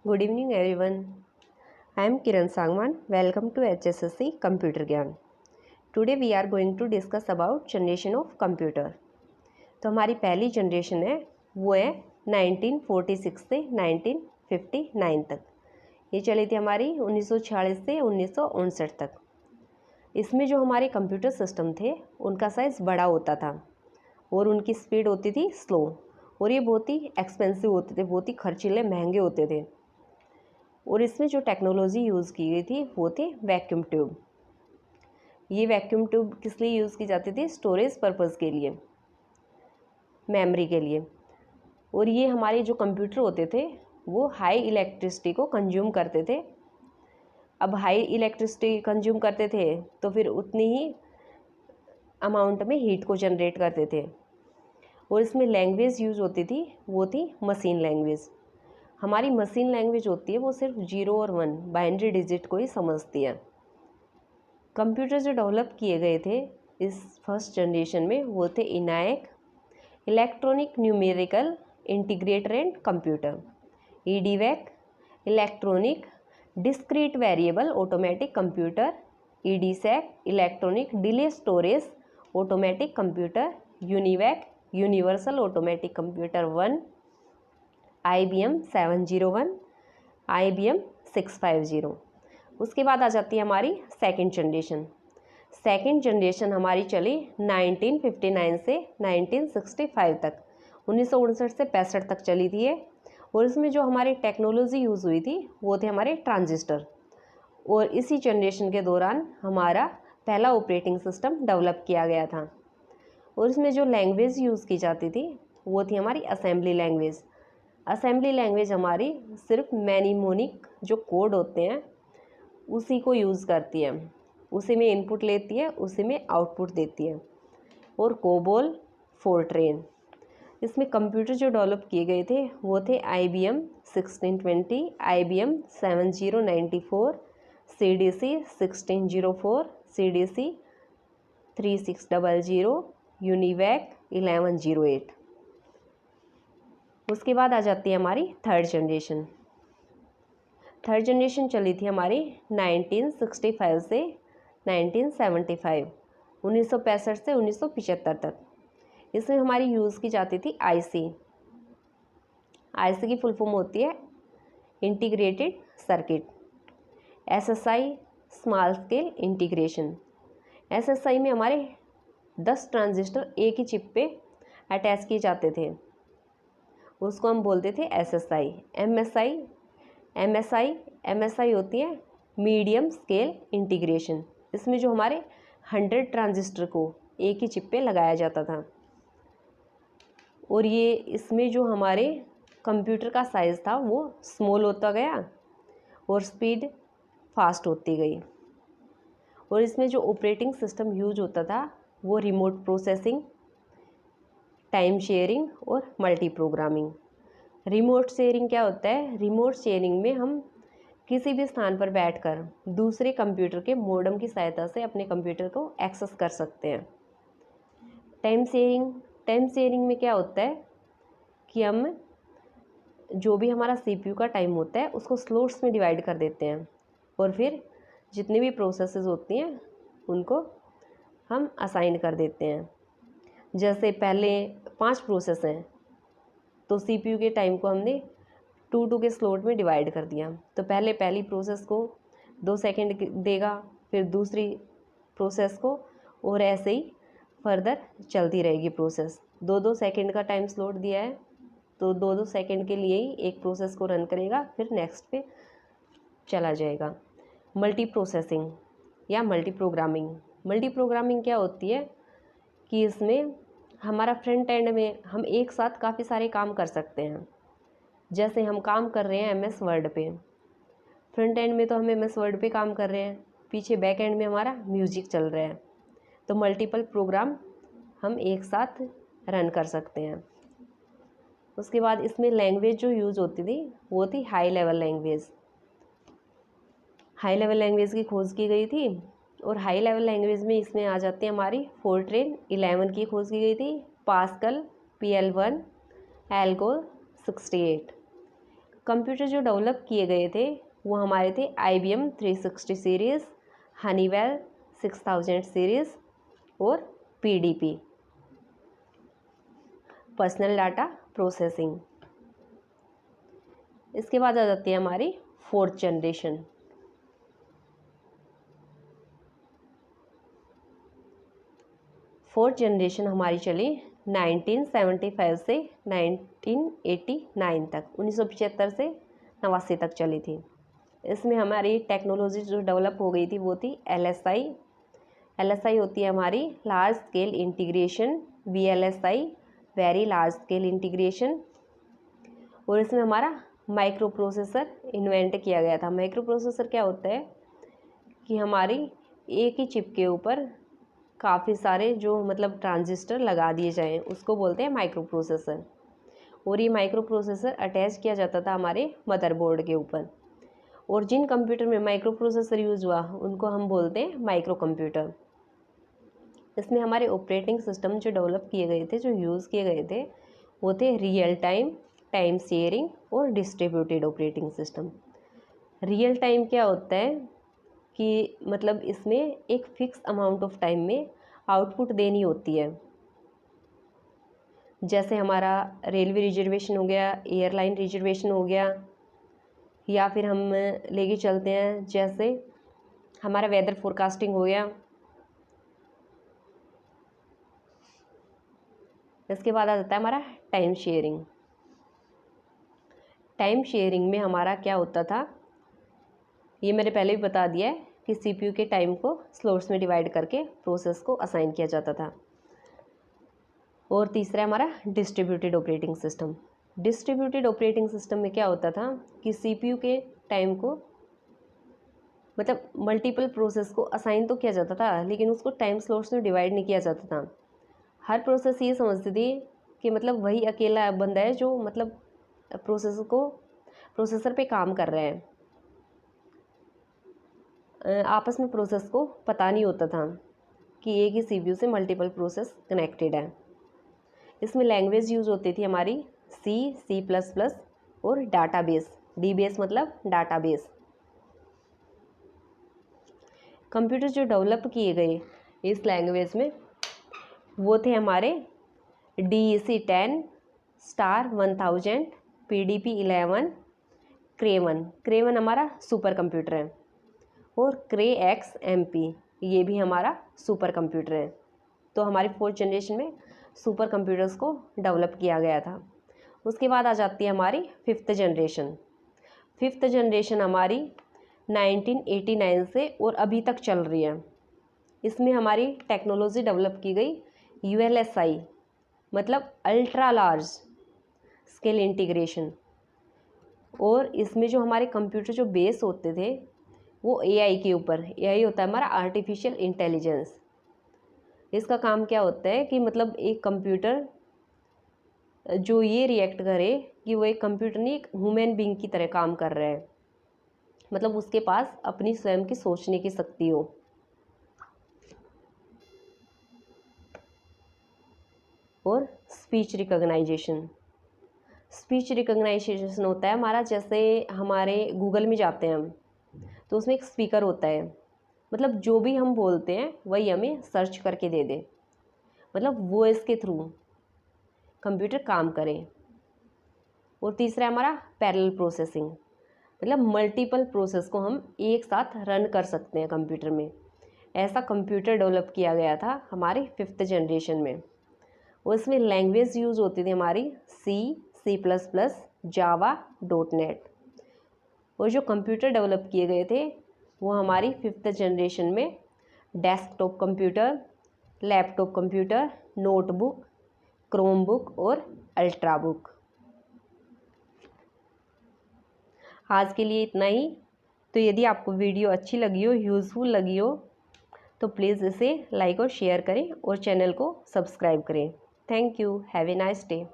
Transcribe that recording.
Good evening everyone. I am Kiran Sangwan. Welcome to HSSC Computer Gyan. Today we are going to discuss about generation of computer. तो हमारी पहली generation है वो है 1946 से 1959 तक। ये चली थी हमारी 1946 से 1959 तक। इसमें जो हमारे कंप्यूटर सिस्टम थे उनका साइज़ बड़ा होता था और उनकी स्पीड होती थी स्लो, और ये बहुत ही एक्सपेंसिव होते थे, बहुत ही खर्चीले महंगे होते थे। और इसमें जो टेक्नोलॉजी यूज़ की गई थी वो थे वैक्यूम ट्यूब। ये वैक्यूम ट्यूब किस लिए यूज़ की जाती थी? स्टोरेज पर्पज़ के लिए, मेमोरी के लिए। और ये हमारे जो कंप्यूटर होते थे वो हाई इलेक्ट्रिसिटी को कंज्यूम करते थे। अब हाई इलेक्ट्रिसिटी कंज्यूम करते थे तो फिर उतनी ही अमाउंट में हीट को जनरेट करते थे। और इसमें लैंग्वेज यूज़ होती थी वो थी मशीन लैंग्वेज। हमारी मशीन लैंग्वेज होती है वो सिर्फ 0 और 1 बाइनरी डिजिट को ही समझती है। कंप्यूटर जो डेवलप किए गए थे इस फर्स्ट जनरेशन में वो थे ENIAC, electronic numerical integrator and computer, EDVAC, electronic discrete variable automatic computer, EDSAC, electronic delay storage automatic computer, UNIVAC, universal automatic computer 1, IBM 701, IBM 650। उसके बाद आ जाती है हमारी सेकंड जनरेशन। सेकंड जनरेशन हमारी चली 1959 से 1965 तक, 1959 से 65 तक चली थी ये। और इसमें जो हमारी टेक्नोलॉजी यूज़ हुई थी वो थे हमारे ट्रांजिस्टर। और इसी जनरेशन के दौरान हमारा पहला ऑपरेटिंग सिस्टम डेवलप किया गया था। और इसमें जो लैंग्वेज यूज़ की जाती थी वो थी हमारी असेंबली लैंग्वेज। असेंबली लैंग्वेज हमारी सिर्फ मैनीमोनिक जो कोड होते हैं उसी को यूज़ करती है, उसी में इनपुट लेती है, उसी में आउटपुट देती है। और कोबोल, फोर्ट्रेन। इसमें कंप्यूटर जो डेवलप किए गए थे वो थे IBM 1620, IBM 7094, CDC 1604, CDC 3600, UNIVAC 1108। उसके बाद आ जाती है हमारी थर्ड जनरेशन। थर्ड जनरेशन चली थी हमारी 1965 से 1975, 1965 से 1975 तक। इसमें हमारी यूज़ की जाती थी आईसी की फुल फॉर्म होती है integrated circuit. SSI small scale integration. SSI में हमारे 10 ट्रांजिस्टर एक ही चिप पे अटैच किए जाते थे, उसको हम बोलते थे SSI। MSI होती है मीडियम स्केल इंटीग्रेशन। इसमें जो हमारे 100 ट्रांजिस्टर को एक ही चिप पे लगाया जाता था। और ये इसमें जो हमारे कंप्यूटर का साइज़ था वो स्मॉल होता गया और स्पीड फास्ट होती गई। और इसमें जो ऑपरेटिंग सिस्टम यूज होता था वो रिमोट प्रोसेसिंग, टाइम शेयरिंग और मल्टी प्रोग्रामिंग। रिमोट शेयरिंग क्या होता है? रिमोट शेयरिंग में हम किसी भी स्थान पर बैठकर दूसरे कंप्यूटर के मॉडेम की सहायता से अपने कंप्यूटर को एक्सेस कर सकते हैं। टाइम शेयरिंग में क्या होता है कि हम जो भी हमारा CPU का टाइम होता है उसको स्लॉट्स में डिवाइड कर देते हैं और फिर जितनी भी प्रोसेसेस होती हैं उनको हम असाइन कर देते हैं। जैसे पहले 5 प्रोसेस हैं तो CPU के टाइम को हमने 2 के स्लॉट में डिवाइड कर दिया। तो पहले पहली प्रोसेस को 2 सेकंड देगा, फिर दूसरी प्रोसेस को, और ऐसे ही फर्दर चलती रहेगी प्रोसेस। 2 सेकंड का टाइम स्लॉट दिया है तो 2 सेकंड के लिए ही एक प्रोसेस को रन करेगा, फिर नेक्स्ट पे चला जाएगा। मल्टी प्रोसेसिंग या मल्टी प्रोग्रामिंग क्या होती है कि इसमें हमारा फ्रंट एंड में हम एक साथ काफ़ी सारे काम कर सकते हैं। जैसे हम काम कर रहे हैं MS वर्ड पे, फ्रंट एंड में तो हम MS वर्ड पे काम कर रहे हैं, पीछे बैक एंड में हमारा म्यूजिक चल रहा है, तो मल्टीपल प्रोग्राम हम एक साथ रन कर सकते हैं। उसके बाद इसमें लैंग्वेज जो यूज़ होती थी वो थी high level language. High level language की खोज की गई थी और हाई लेवल लैंग्वेज में इसमें आ जाती है हमारी फोर्ट्रेन 11 की खोज की गई थी, पास्कल PL1, एल्गो 68। कंप्यूटर जो डेवलप किए गए थे वो हमारे थे IBM 360 सीरीज़, हनीवेल 6000 सीरीज़ और PDP, पर्सनल डाटा प्रोसेसिंग। इसके बाद आ जाती है हमारी फोर्थ जनरेशन। फोर्थ जनरेशन हमारी चली 1975 से 1989 तक, 1975 से 89 तक चली थी। इसमें हमारी टेक्नोलॉजी जो डेवलप हो गई थी वो थी LSI। LSI होती है हमारी large scale integration, VLSI very large scale integration. और इसमें हमारा माइक्रो प्रोसेसर इन्वेंट किया गया था। माइक्रो प्रोसेसर क्या होता है कि हमारी एक ही चिप के ऊपर काफ़ी सारे जो मतलब ट्रांजिस्टर लगा दिए जाएं, उसको बोलते हैं माइक्रो प्रोसेसर। और ये माइक्रो प्रोसेसर अटैच किया जाता था हमारे मदरबोर्ड के ऊपर। और जिन कंप्यूटर में माइक्रो प्रोसेसर यूज़ हुआ उनको हम बोलते हैं माइक्रो कंप्यूटर। इसमें हमारे ऑपरेटिंग सिस्टम जो डेवलप किए गए थे, जो यूज़ किए गए थे, वो थे रियल टाइम, टाइम शेयरिंग और distributed operating system. Real time क्या होता है कि मतलब इसमें एक फ़िक्स अमाउंट ऑफ टाइम में आउटपुट देनी होती है। जैसे हमारा रेलवे रिजर्वेशन हो गया, एयरलाइन रिजर्वेशन हो गया, या फिर हम लेके चलते हैं जैसे हमारा वेदर फोरकास्टिंग हो गया। इसके बाद आ जाता है हमारा टाइम शेयरिंग। टाइम शेयरिंग में हमारा क्या होता था, ये मैंने पहले भी बता दिया है कि CPU के टाइम को स्लॉट्स में डिवाइड करके प्रोसेस को असाइन किया जाता था। और तीसरा हमारा distributed operating system. Distributed operating system में क्या होता था कि CPU के टाइम को मतलब मल्टीपल प्रोसेस को असाइन तो किया जाता था, लेकिन उसको टाइम स्लॉट्स में डिवाइड नहीं किया जाता था। हर प्रोसेस ये समझती थी कि मतलब वही अकेला बंदा है जो मतलब प्रोसेसर पे काम कर रहे हैं। आपस में प्रोसेस को पता नहीं होता था कि एक ही CPU से मल्टीपल प्रोसेस कनेक्टेड है। इसमें लैंग्वेज यूज़ होती थी हमारी C++ और डाटाबेस। DBase मतलब डाटाबेस। कंप्यूटर जो डेवलप किए गए इस लैंग्वेज में वो थे हमारे DEC-10, star 1000, PDP-11, Kraven. Kraven हमारा सुपर कंप्यूटर है। और Cray-X-MP ये भी हमारा सुपर कंप्यूटर है। तो हमारी फोर्थ जनरेशन में सुपर कंप्यूटर्स को डेवलप किया गया था। उसके बाद आ जाती है हमारी फिफ्थ जनरेशन। फिफ्थ जनरेशन हमारी 1989 से और अभी तक चल रही है। इसमें हमारी टेक्नोलॉजी डेवलप की गई ULSI मतलब अल्ट्रा लार्ज स्केल इंटीग्रेशन। और इसमें जो हमारे कंप्यूटर जो बेस होते थे वो AI के ऊपर। AI होता है हमारा आर्टिफिशियल इंटेलिजेंस। इसका काम क्या होता है कि मतलब एक कंप्यूटर जो ये रिएक्ट करे कि वो एक कंप्यूटर नहीं, एक ह्यूमन बीइंग की तरह काम कर रहा है। मतलब उसके पास अपनी स्वयं की सोचने की शक्ति हो। और स्पीच रिकॉग्नाइजेशन। स्पीच रिकॉग्नाइजेशन होता है हमारा, जैसे हमारे गूगल में जाते हैं हम तो उसमें एक स्पीकर होता है, मतलब जो भी हम बोलते हैं वही हमें सर्च करके दे दे, मतलब वॉइस के थ्रू कंप्यूटर काम करे। और तीसरा हमारा पैरेलल प्रोसेसिंग, मतलब मल्टीपल प्रोसेस को हम एक साथ रन कर सकते हैं कंप्यूटर में। ऐसा कंप्यूटर डेवलप किया गया था हमारी फिफ्थ जनरेशन में। और इसमें लैंग्वेज यूज़ होती थी हमारी C++, जावा, .NET। और जो कंप्यूटर डेवलप किए गए थे वो हमारी फिफ्थ जनरेशन में desktop computer, laptop computer, notebook, Chromebook और अल्ट्राबुक। आज के लिए इतना ही। तो यदि आपको वीडियो अच्छी लगी हो, यूज़फुल लगी हो, तो प्लीज़ इसे लाइक और शेयर करें और चैनल को सब्सक्राइब करें। Thank you. Have a nice day.